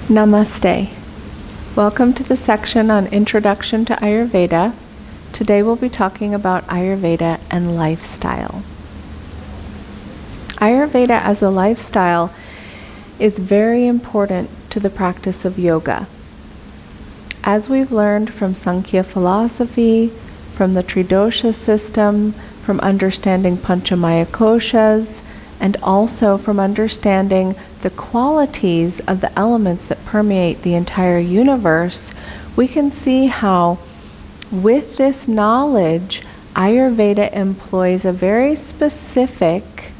Namaste. Welcome to the section on Introduction to Ayurveda. Today we'll be talking about Ayurveda and lifestyle. Ayurveda as a lifestyle is very important to the practice of yoga. As we've learned from Sankhya philosophy, from the Tridosha system, from understanding Panchamaya koshas, and also from understanding the qualities of the elements that permeate the entire universe, we can see how with this knowledge, Ayurveda employs a very specific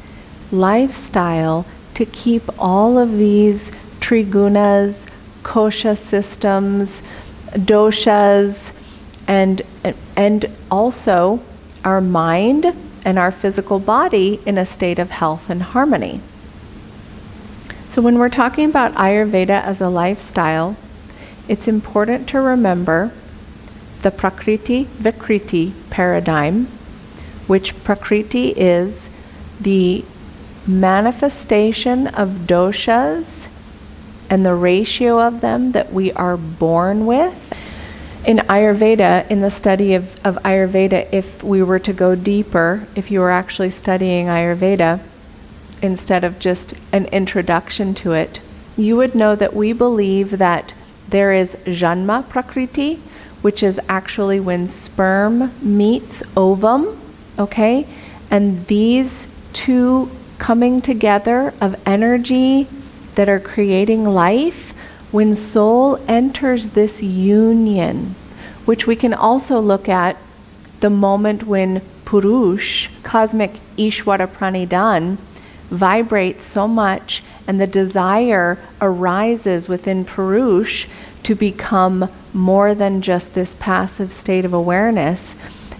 lifestyle to keep all of these trigunas, kosha systems, doshas, and also our mind and our physical body in a state of health and harmony. So when we're talking about Ayurveda as a lifestyle, it's important to remember the Prakriti Vikriti paradigm, which Prakriti is the manifestation of doshas and the ratio of them that we are born with. In Ayurveda, in the study of Ayurveda, if we were to go deeper, if you were actually studying Ayurveda, instead of just an introduction to it, you would know that we believe that there is Janma Prakriti, which is actually when sperm meets ovum, okay? And these two coming together of energy that are creating life, when soul enters this union, which we can also look at the moment when Purush, cosmic Ishvara Pranidan, vibrates so much and the desire arises within Purush to become more than just this passive state of awareness,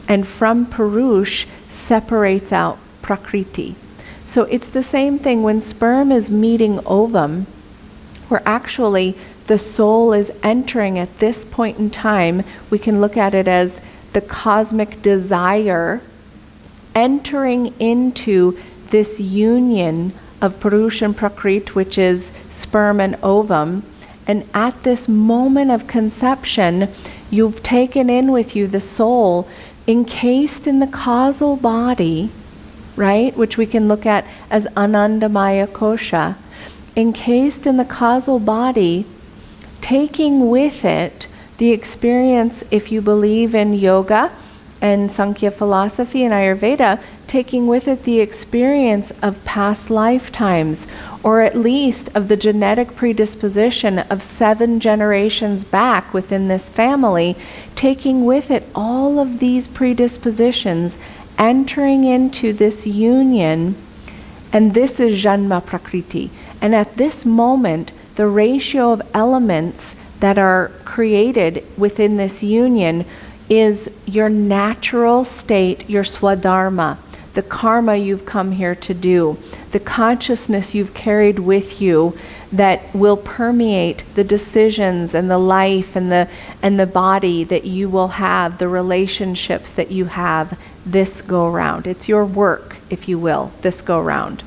and from Purush separates out Prakriti. So it's the same thing when sperm is meeting ovum, where actually the soul is entering at this point in time. We can look at it as the cosmic desire entering into this union of Purush and Prakrit, which is sperm and ovum. And at this moment of conception, you've taken in with you the soul encased in the causal body, right? Which we can look at as Anandamaya Kosha. Encased in the causal body, taking with it the experience, if you believe in yoga and Sankhya philosophy and Ayurveda, taking with it the experience of past lifetimes, or at least of the genetic predisposition of 7 generations back within this family, taking with it all of these predispositions, entering into this union, and this is Janma Prakriti. And at this moment, the ratio of elements that are created within this union is your natural state, your swadharma, the karma you've come here to do, the consciousness you've carried with you that will permeate the decisions and the life and the body that you will have, the relationships that you have this go round. It's your work, if you will, this go round.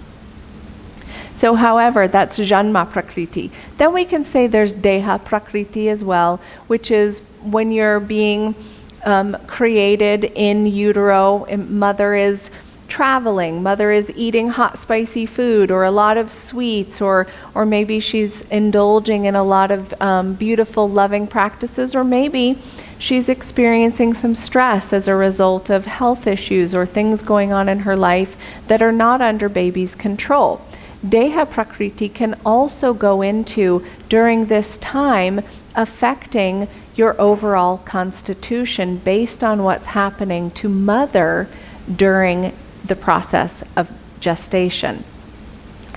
So however, that's Janma Prakriti. Then we can say there's Deha Prakriti as well, which is when you're being created in utero, mother is traveling, mother is eating hot spicy food or a lot of sweets, or maybe she's indulging in a lot of beautiful loving practices, or maybe she's experiencing some stress as a result of health issues or things going on in her life that are not under baby's control. Deha Prakriti can also go into, during this time, affecting your overall constitution based on what's happening to mother during the process of gestation.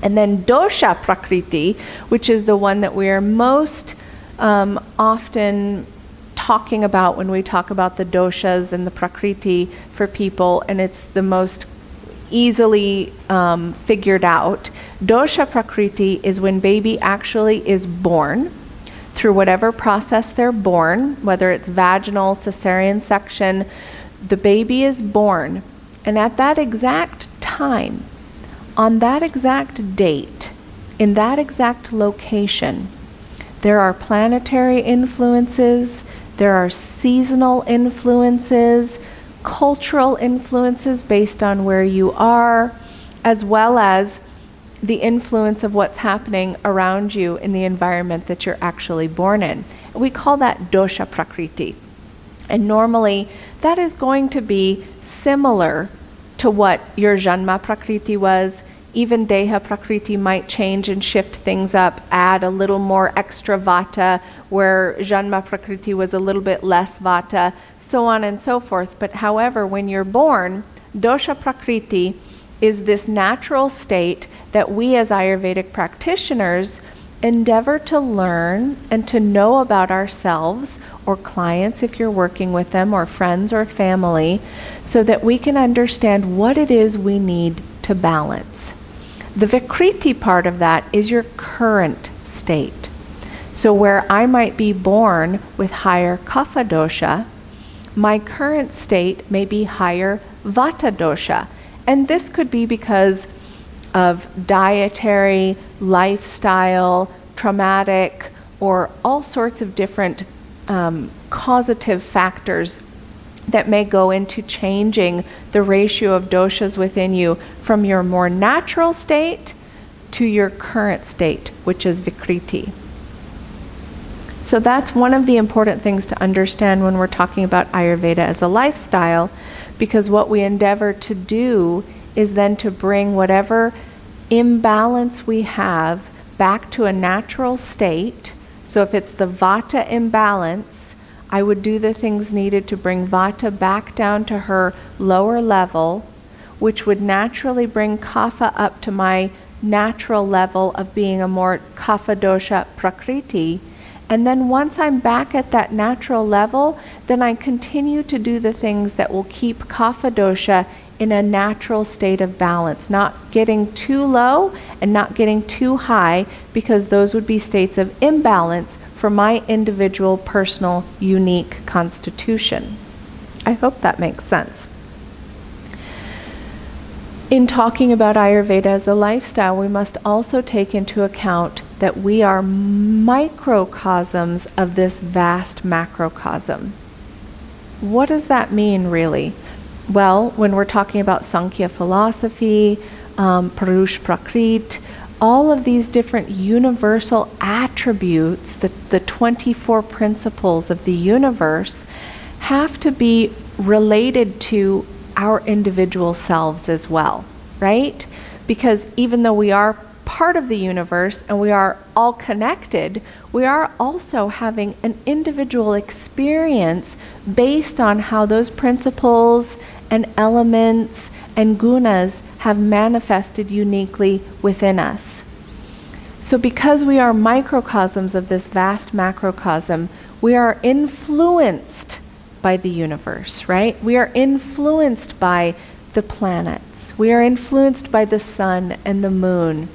And then Dosha Prakriti, which is the one that we are most often talking about when we talk about the doshas and the Prakriti for people, and it's the most easily figured out. Dosha Prakriti is when baby actually is born, through whatever process they're born, whether it's vaginal, cesarean section, the baby is born. And at that exact time, on that exact date, in that exact location, There are planetary influences, there are seasonal influences, cultural influences based on where you are, as well as the influence of what's happening around you in the environment that you're actually born in. We call that dosha prakriti. And normally that is going to be similar to what your janma prakriti was. Even deha prakriti might change and shift things up, add a little more extra vata where janma prakriti was a little bit less vata, so on and so forth. But however, when you're born, dosha prakriti is this natural state that we as Ayurvedic practitioners endeavor to learn and to know about ourselves or clients if you're working with them, or friends or family, so that we can understand what it is we need to balance. The Vikriti part of that is your current state. So where I might be born with higher Kapha dosha, my current state may be higher Vata dosha. And this could be because of dietary, lifestyle, traumatic, or all sorts of different causative factors that may go into changing the ratio of doshas within you from your more natural state to your current state, which is Vikriti. So that's one of the important things to understand when we're talking about Ayurveda as a lifestyle, because what we endeavor to do is then to bring whatever imbalance we have back to a natural state. So if it's the Vata imbalance, I would do the things needed to bring Vata back down to her lower level, which would naturally bring Kapha up to my natural level of being a more Kapha dosha prakriti. And then once I'm back at that natural level, then I continue to do the things that will keep Kapha dosha in a natural state of balance, not getting too low and not getting too high, because those would be states of imbalance for my individual, personal, unique constitution. I hope that makes sense. In talking about Ayurveda as a lifestyle, we must also take into account that we are microcosms of this vast macrocosm. What does that mean, really? Well, when we're talking about Sankhya philosophy, Purush Prakrit, all of these different universal attributes, the 24 principles of the universe, have to be related to our individual selves as well, right? Because even though we are part of the universe and we are all connected, we are also having an individual experience based on how those principles and elements and gunas have manifested uniquely within us. So because we are microcosms of this vast macrocosm, we are influenced by the universe, right? We are influenced by the planets. We are influenced by the sun and the moon.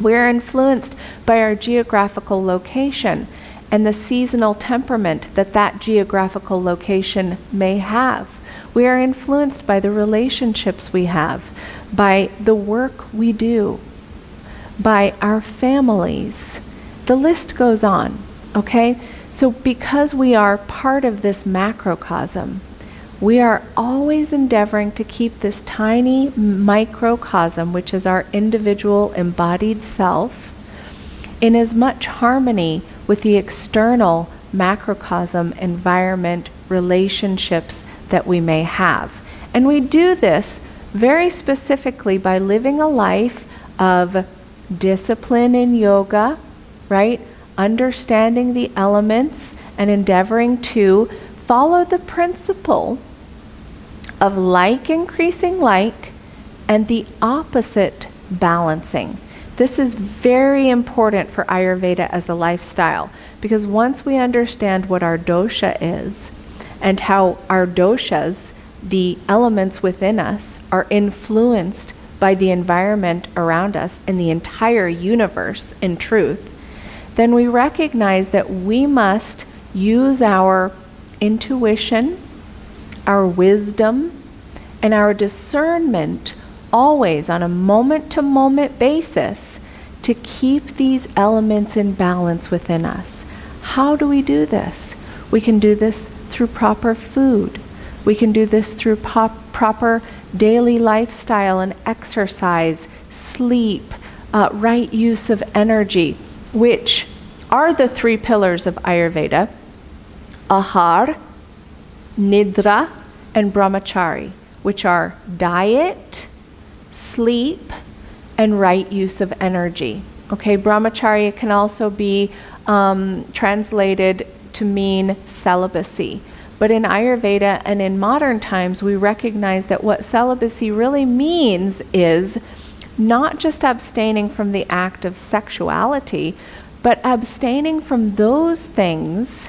We are influenced by our geographical location and the seasonal temperament that that geographical location may have. We are influenced by the relationships we have, by the work we do, by our families. The list goes on, okay? So because we are part of this macrocosm, we are always endeavoring to keep this tiny microcosm, which is our individual embodied self, in as much harmony with the external macrocosm, environment, relationships that we may have. And we do this very specifically by living a life of discipline in yoga, right? Understanding the elements and endeavoring to follow the principle of like increasing like and the opposite balancing. This is very important for Ayurveda as a lifestyle, because once we understand what our dosha is and how our doshas, the elements within us, are influenced by the environment around us and the entire universe in truth, then we recognize that we must use our intuition, our wisdom, and our discernment always on a moment-to-moment basis to keep these elements in balance within us. How do we do this? We can do this through proper food. We can do this through proper daily lifestyle and exercise, sleep, right use of energy, which are the three pillars of Ayurveda: ahar, nidra, and brahmachari, which are diet, sleep, and right use of energy. Okay, brahmacharya can also be translated to mean celibacy. But in Ayurveda and in modern times, we recognize that what celibacy really means is not just abstaining from the act of sexuality, but abstaining from those things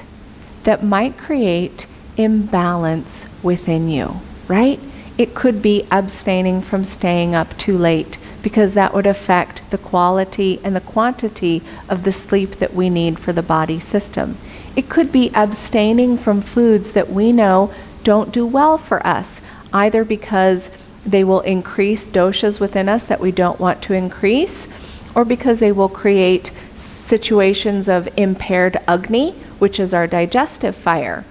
that might create imbalance within you, right? It could be abstaining from staying up too late, because that would affect the quality and the quantity of the sleep that we need for the body system. It could be abstaining from foods that we know don't do well for us, either because they will increase doshas within us that we don't want to increase, or because they will create situations of impaired Agni, which is our digestive fire.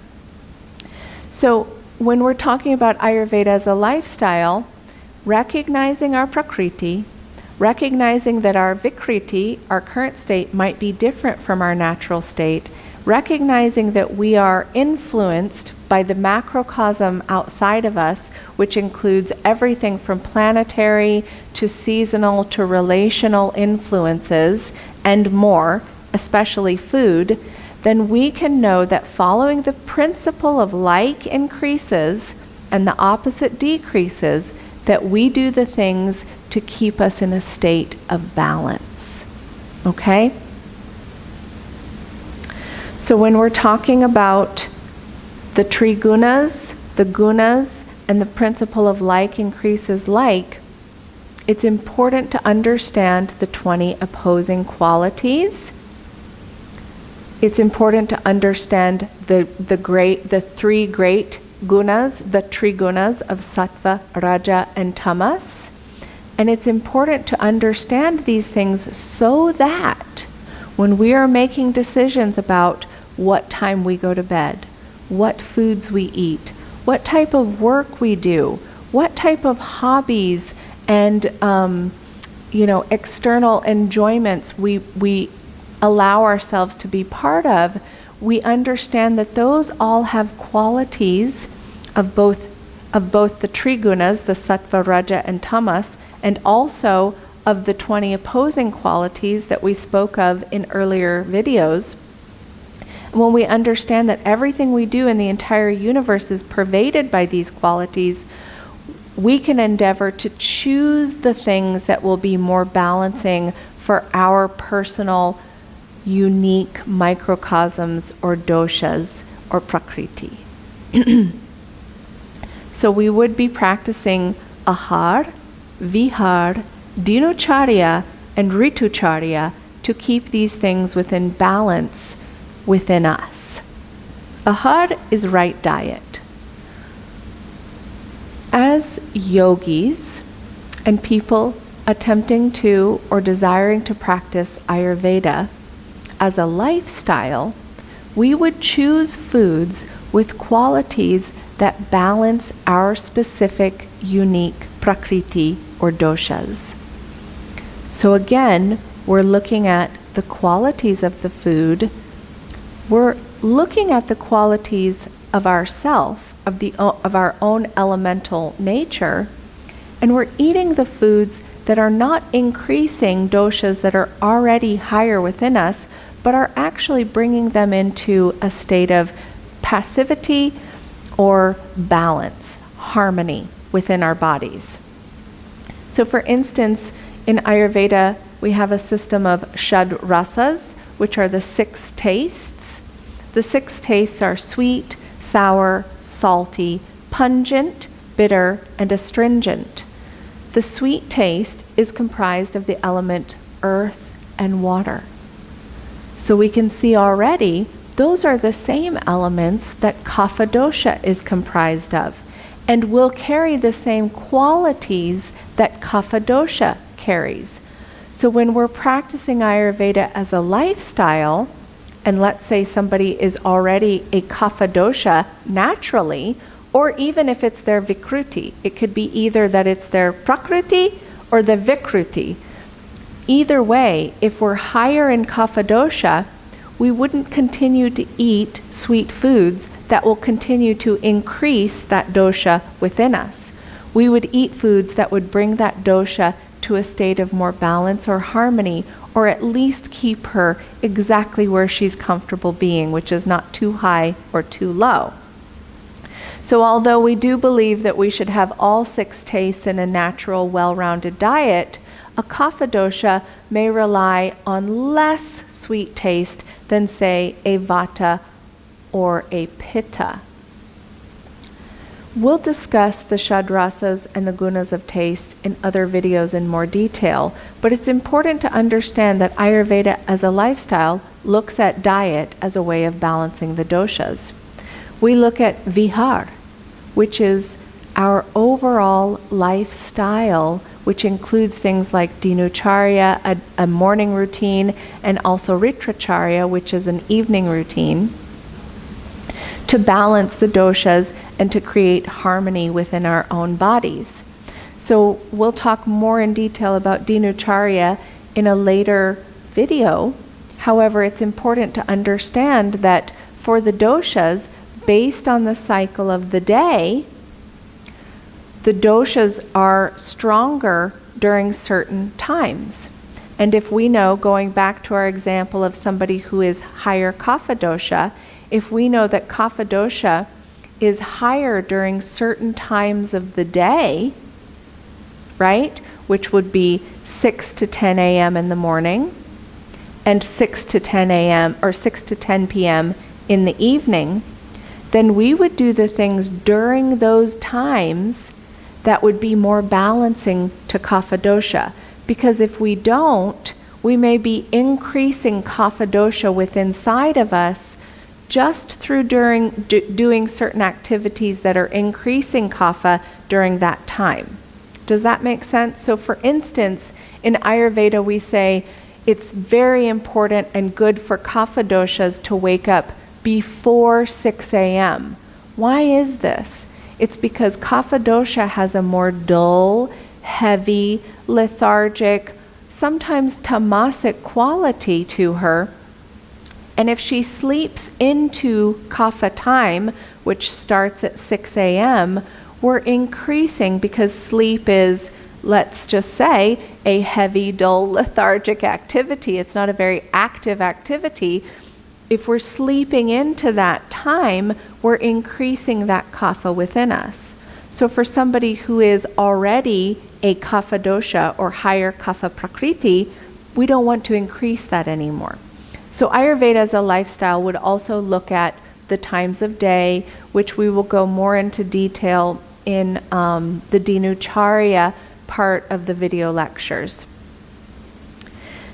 So when we're talking about Ayurveda as a lifestyle, recognizing our Prakriti, recognizing that our Vikriti, our current state, might be different from our natural state, recognizing that we are influenced by the macrocosm outside of us, which includes everything from planetary to seasonal to relational influences and more, especially food, then we can know that following the principle of like increases and the opposite decreases, that we do the things to keep us in a state of balance. Okay? So when we're talking about the trigunas, the gunas, and the principle of like increases like, it's important to understand the 20 opposing qualities. It's important to understand the three great gunas, the trigunas of sattva, raja, and tamas. And it's important to understand these things so that when we are making decisions about what time we go to bed, what foods we eat, what type of work we do, what type of hobbies and external enjoyments we allow ourselves to be part of, we understand that those all have qualities of both the trigunas, the sattva, raja, and tamas, and also of the 20 opposing qualities that we spoke of in earlier videos. When we understand that everything we do in the entire universe is pervaded by these qualities, we can endeavor to choose the things that will be more balancing for our personal, unique microcosms or doshas or prakriti. So we would be practicing ahar, vihar, dinacharya, and ritucharya to keep these things within balance within us. Ahar is right diet. As yogis and people attempting to or desiring to practice Ayurveda as a lifestyle, we would choose foods with qualities that balance our specific, unique prakriti or doshas. So again, we're looking at the qualities of the food. We're looking at the qualities of ourself, of our own elemental nature, and we're eating the foods that are not increasing doshas that are already higher within us, but are actually bringing them into a state of passivity or balance, harmony within our bodies. So for instance, in Ayurveda, we have a system of shad rasas, which are the 6 tastes. The 6 tastes are sweet, sour, salty, pungent, bitter, and astringent. The sweet taste is comprised of the element earth and water. So we can see already those are the same elements that kapha dosha is comprised of, and will carry the same qualities that kapha dosha carries. So when we're practicing Ayurveda as a lifestyle, and let's say somebody is already a kapha dosha naturally, or even if it's their vikruti, it could be either that it's their prakriti or the vikruti. Either way, if we're higher in kapha dosha, we wouldn't continue to eat sweet foods that will continue to increase that dosha within us. We would eat foods that would bring that dosha to a state of more balance or harmony, or at least keep her exactly where she's comfortable being, which is not too high or too low. So although we do believe that we should have all 6 tastes in a natural, well-rounded diet, a kapha dosha may rely on less sweet taste than, say, a vata or a pitta. We'll discuss the shadrasas and the gunas of taste in other videos in more detail, but it's important to understand that Ayurveda as a lifestyle looks at diet as a way of balancing the doshas. We look at vihar, which is our overall lifestyle, which includes things like dinucharya, a morning routine, and also ritracharya, which is an evening routine, to balance the doshas and to create harmony within our own bodies. So we'll talk more in detail about dinucharya in a later video. However, it's important to understand that for the doshas, based on the cycle of the day, the doshas are stronger during certain times. And if we know, going back to our example of somebody who is higher kapha dosha, if we know that kapha dosha is higher during certain times of the day, right, which would be 6 to 10 a.m. in the morning and 6 to 10 a.m. or 6 to 10 p.m. in the evening, then we would do the things during those times that would be more balancing to kapha dosha. Because if we don't, we may be increasing kapha dosha within inside of us just through doing certain activities that are increasing kapha during that time. Does that make sense? So for instance, in Ayurveda we say it's very important and good for kapha doshas to wake up before 6 a.m. Why is this? It's because kapha dosha has a more dull, heavy, lethargic, sometimes tamasic quality to her. And if she sleeps into kapha time, which starts at 6 a.m., we're increasing, because sleep is, let's just say, a heavy, dull, lethargic activity. It's not a very active activity. If we're sleeping into that time, we're increasing that kapha within us. So for somebody who is already a kapha dosha or higher kapha prakriti, we don't want to increase that anymore. So Ayurveda as a lifestyle would also look at the times of day, which we will go more into detail in the dinucharya part of the video lectures.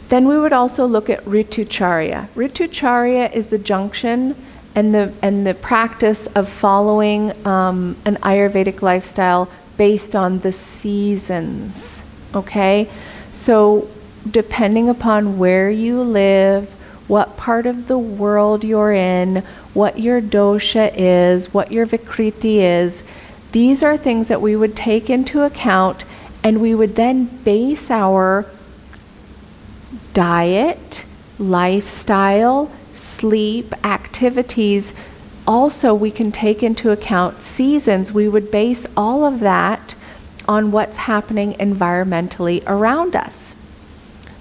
Then we would also look at ritucharya. Ritucharya is the junction and the practice of following an Ayurvedic lifestyle based on the seasons. Okay? So depending upon where you live, what part of the world you're in, what your dosha is, what your vikriti is, these are things that we would take into account, and we would then base our diet, lifestyle, sleep, activities. Also, we can take into account seasons. We would base all of that on what's happening environmentally around us.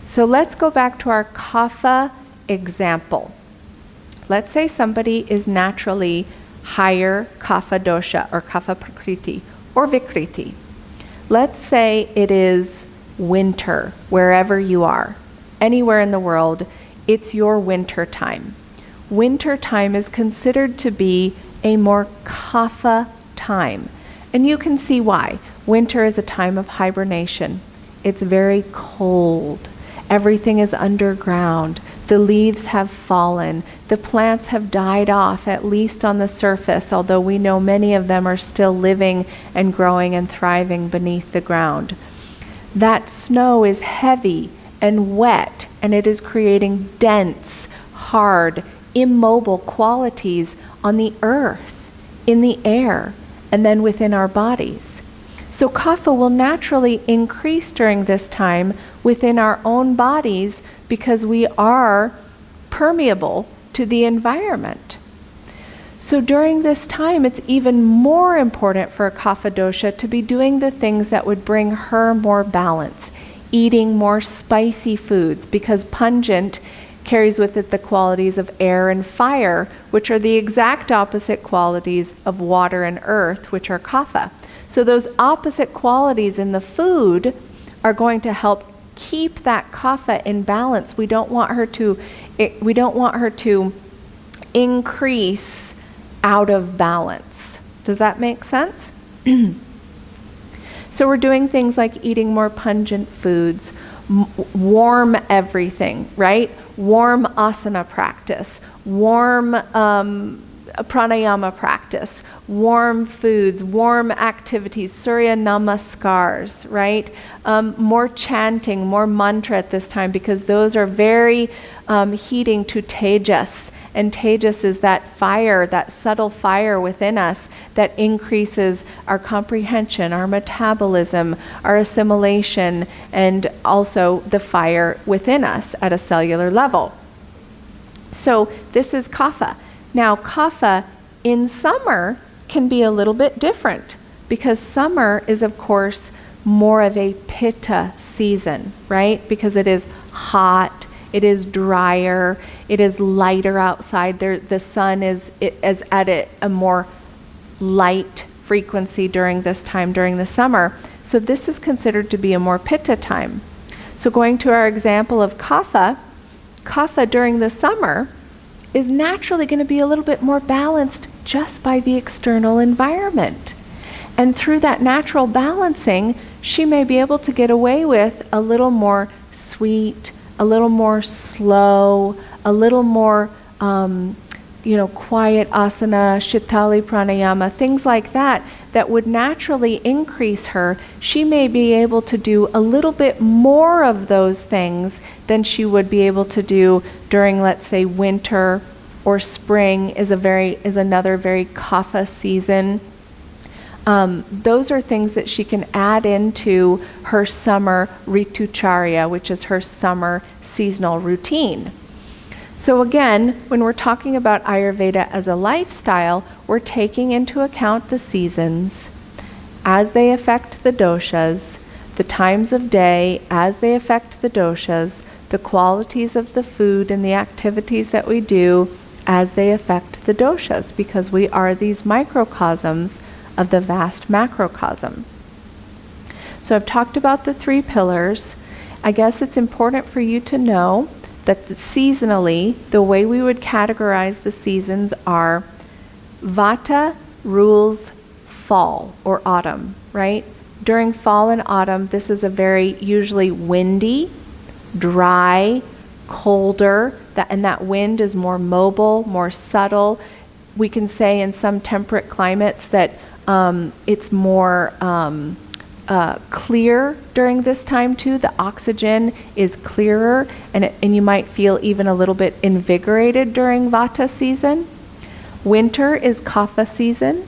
So let's go back to our kapha example. Let's say somebody is naturally higher kapha dosha or kapha prakriti or vikriti. Let's say it is winter wherever you are. Anywhere in the world, it's your winter time. Winter time is considered to be a more kapha time. And you can see why. Winter is a time of hibernation. It's very cold. Everything is underground. The leaves have fallen. The plants have died off, at least on the surface, although we know many of them are still living and growing and thriving beneath the ground. That snow is heavy and wet, and it is creating dense, hard, immobile qualities on the earth, in the air, and then within our bodies. So kapha will naturally increase during this time within our own bodies because we are permeable to the environment. So during this time, it's even more important for a kapha dosha to be doing the things that would bring her more balance, eating more spicy foods, because pungent carries with it the qualities of air and fire, which are the exact opposite qualities of water and earth, which are kapha. So those opposite qualities in the food are going to help keep that kapha in balance. We don't want her to increase out of balance. Does that make sense? So we're doing things like eating more pungent foods, warm everything, right? Warm asana practice, warm pranayama practice, warm foods, warm activities, Surya Namaskars, right? More chanting, more mantra at this time, because those are very heating to tejas. And tejas is that fire, that subtle fire within us that increases our comprehension, our metabolism, our assimilation, and also the fire within us at a cellular level. So this is kapha. Now kapha in summer can be a little bit different, because summer is of course more of a pitta season, right? Because it is hot, it is drier, it is lighter outside. The sun is at a more light frequency during this time, during the summer. So this is considered to be a more pitta time. So going to our example of kapha during the summer is naturally going to be a little bit more balanced just by the external environment. And through that natural balancing, she may be able to get away with a little more sweet, a little more slow, a little more quiet asana, shitali pranayama, things like that would naturally increase her. She may be able to do a little bit more of those things than she would be able to do during, let's say, winter, or spring is another very kapha season. Those are things that she can add into her summer ritucharya, which is her summer seasonal routine. So again, when we're talking about Ayurveda as a lifestyle, we're taking into account the seasons as they affect the doshas, the times of day as they affect the doshas, the qualities of the food and the activities that we do as they affect the doshas, because we are these microcosms of the vast macrocosm. So I've talked about the 3 pillars. I guess it's important for you to know that seasonally, the way we would categorize the seasons are Vata rules fall or autumn, right? During fall and autumn, this is a very usually windy, dry, colder, and that wind is more mobile, more subtle. We can say in some temperate climates that it's more clear during this time too. The oxygen is clearer, and you might feel even a little bit invigorated during Vata season. Winter is Kapha season.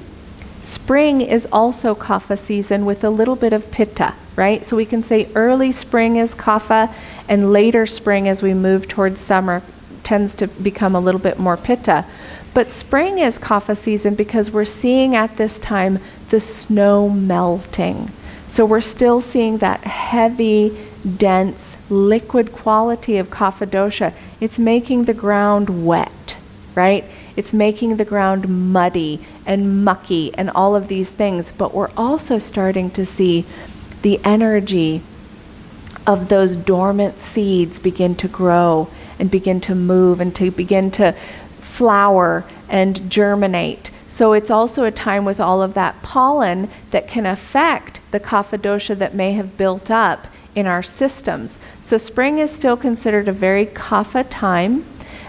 Spring is also Kapha season with a little bit of Pitta, right? So we can say early spring is Kapha, and later spring as we move towards summer tends to become a little bit more Pitta. But spring is Kapha season because we're seeing at this time the snow melting. So we're still seeing that heavy, dense, liquid quality of Kapha dosha. It's making the ground wet, right? It's making the ground muddy and mucky and all of these things. But we're also starting to see the energy of those dormant seeds begin to grow and begin to move and to begin to flower and germinate. So it's also a time with all of that pollen that can affect the Kapha dosha that may have built up in our systems. So spring is still considered a very Kapha time.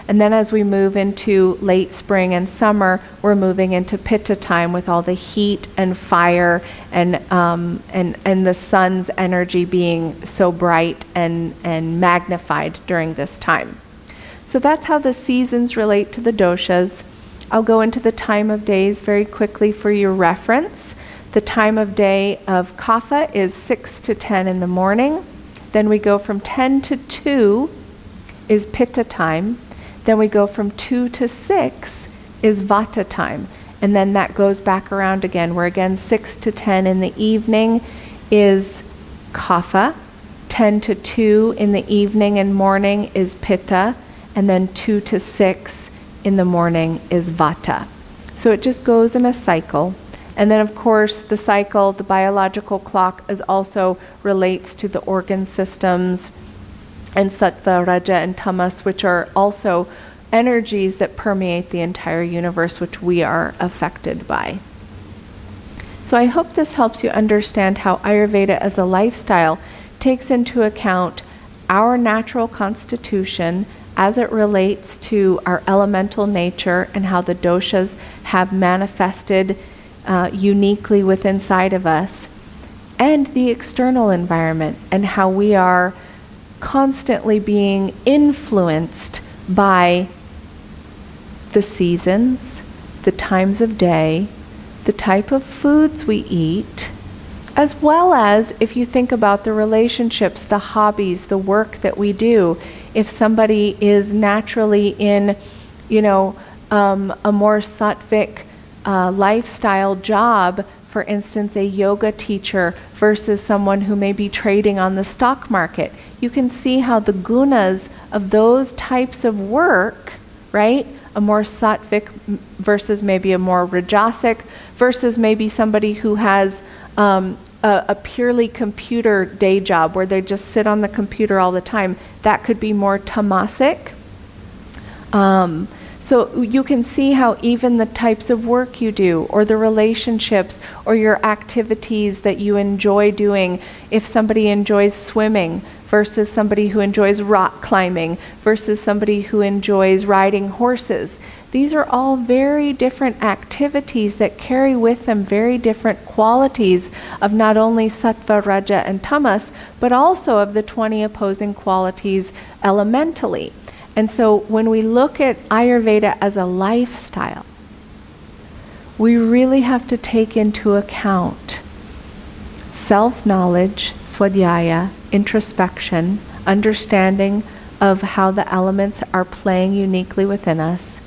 And then as we move into late spring and summer, we're moving into Pitta time with all the heat and fire and the sun's energy being so bright and magnified during this time. So that's how the seasons relate to the doshas. I'll go into the time of days very quickly for your reference. The time of day of Kapha is 6 to 10 in the morning. Then we go from 10 to 2 is Pitta time. Then we go from 2 to 6 is Vata time. And then that goes back around again, where again 6 to 10 in the evening is Kapha. 10 to 2 in the evening and morning is Pitta. And then 2 to 6 in the morning is Vata. So it just goes in a cycle. And then, of course, the cycle, the biological clock, is also relates to the organ systems and sattva, raja, and tamas, which are also energies that permeate the entire universe, which we are affected by. So I hope this helps you understand how Ayurveda as a lifestyle takes into account our natural constitution as it relates to our elemental nature and how the doshas have manifested uniquely within inside of us, and the external environment and how we are constantly being influenced by the seasons, the times of day, the type of foods we eat, as well as if you think about the relationships, the hobbies, the work that we do. If somebody is naturally in, a more sattvic lifestyle job, for instance, a yoga teacher versus someone who may be trading on the stock market, you can see how the gunas of those types of work, right? A more sattvic versus maybe a more rajasic versus maybe somebody who has a purely computer day job where they just sit on the computer all the time. That could be more tamasic. So you can see how even the types of work you do, or the relationships, or your activities that you enjoy doing, if somebody enjoys swimming versus somebody who enjoys rock climbing versus somebody who enjoys riding horses. These are all very different activities that carry with them very different qualities of not only sattva, raja, and tamas, but also of the 20 opposing qualities elementally. And so when we look at Ayurveda as a lifestyle, we really have to take into account self-knowledge, swadhyaya, introspection, understanding of how the elements are playing uniquely within us,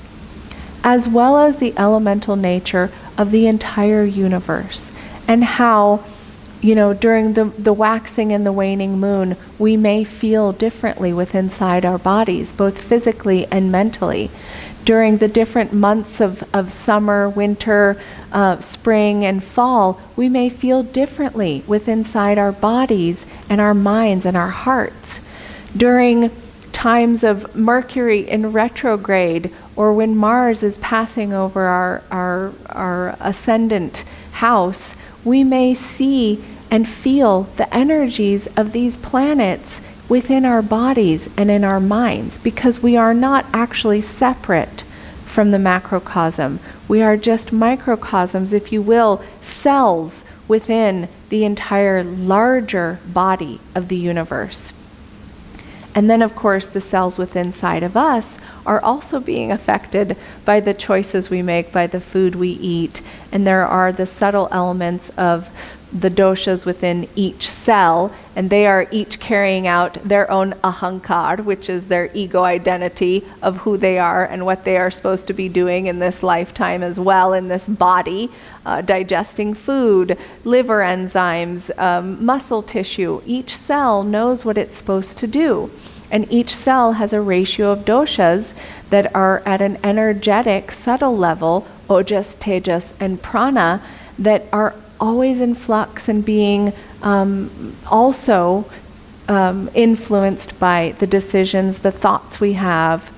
as well as the elemental nature of the entire universe, and how, during the waxing and the waning moon, we may feel differently within inside our bodies, both physically and mentally. During the different months of summer, winter, spring, and fall, we may feel differently within inside our bodies and our minds and our hearts. During times of Mercury in retrograde, or when Mars is passing over our ascendant house, we may see and feel the energies of these planets within our bodies and in our minds, because we are not actually separate from the macrocosm. We are just microcosms, if you will, cells within the entire larger body of the universe. And then, of course, the cells within inside of us are also being affected by the choices we make, by the food we eat. And there are the subtle elements of the doshas within each cell, and they are each carrying out their own ahankar, which is their ego identity of who they are and what they are supposed to be doing in this lifetime as well, in this body, digesting food, liver enzymes, muscle tissue. Each cell knows what it's supposed to do. And each cell has a ratio of doshas that are at an energetic, subtle level, ojas, tejas, and prana, that are always in flux and being also influenced by the decisions, the thoughts we have,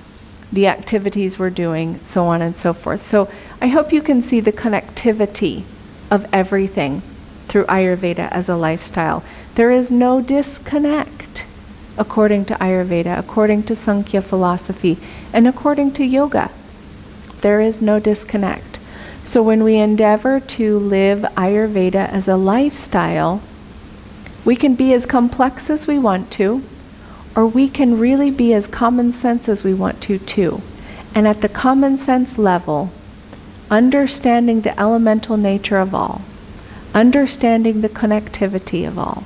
the activities we're doing, so on and so forth. So I hope you can see the connectivity of everything through Ayurveda as a lifestyle. There is no disconnect according to Ayurveda, according to Sankhya philosophy, and according to yoga. There is no disconnect. So when we endeavor to live Ayurveda as a lifestyle, we can be as complex as we want to, or we can really be as common sense as we want to too. And at the common sense level, understanding the elemental nature of all, understanding the connectivity of all,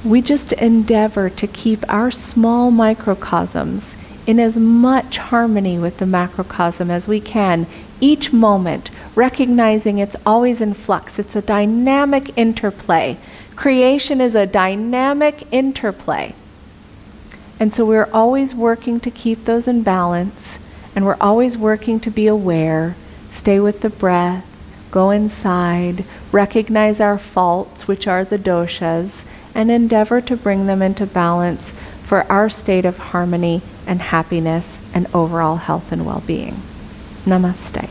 we just endeavor to keep our small microcosms in as much harmony with the macrocosm as we can, each moment, recognizing it's always in flux. It's a dynamic interplay. Creation is a dynamic interplay. And so we're always working to keep those in balance, and we're always working to be aware, stay with the breath, go inside, recognize our faults, which are the doshas, and endeavor to bring them into balance for our state of harmony and happiness and overall health and well-being. Namaste.